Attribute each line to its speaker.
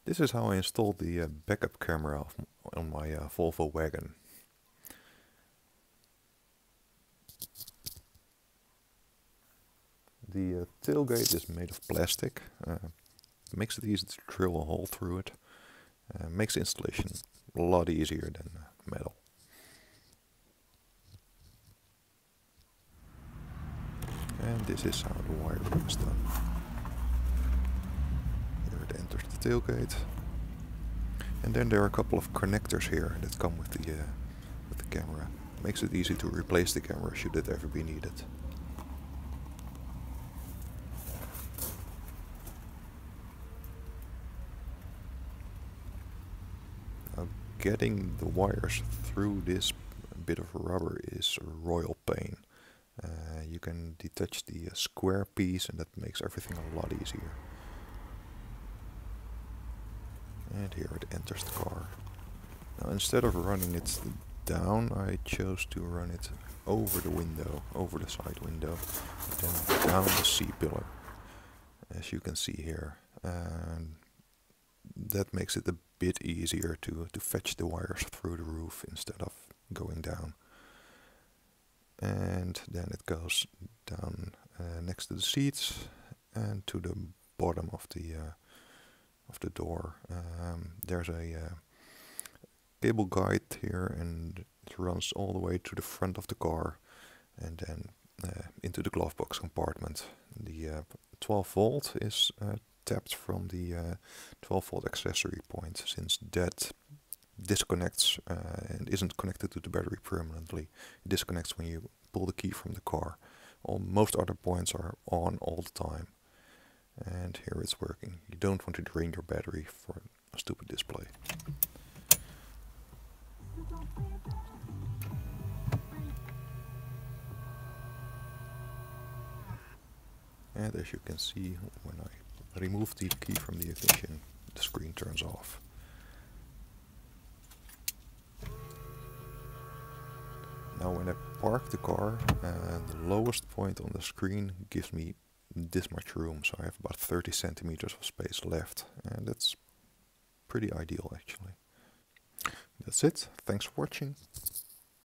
Speaker 1: This is how I installed the backup camera on my Volvo wagon. The tailgate is made of plastic. Makes it easy to drill a hole through it. Makes the installation a lot easier than metal. And this is how the wiring is done. Here it enters the tailgate. And then there are a couple of connectors here that come with the camera. Makes it easy to replace the camera should it ever be needed. Now, getting the wires through this bit of rubber is a royal pain. You can detach the square piece and that makes everything a lot easier. And here it enters the car. Now instead of running it down, I chose to run it over the window, over the side window, then down the C-pillar, as you can see here. And that makes it a bit easier to fetch the wires through the roof instead of going down. And then it goes down next to the seats and to the bottom of the door. There's a cable guide here, and it runs all the way to the front of the car and then into the glove box compartment. The 12 volt is tapped from the 12 volt accessory point, since that disconnects and isn't connected to the battery permanently. It disconnects when you pull the key from the car. Most other points are on all the time. And here it's working. You don't want to drain your battery for a stupid display. And as you can see, when I remove the key from the ignition, the screen turns off. Now when I park the car, the lowest point on the screen gives me this much room, so I have about 30 centimeters of space left, and that's pretty ideal actually. That's it, thanks for watching.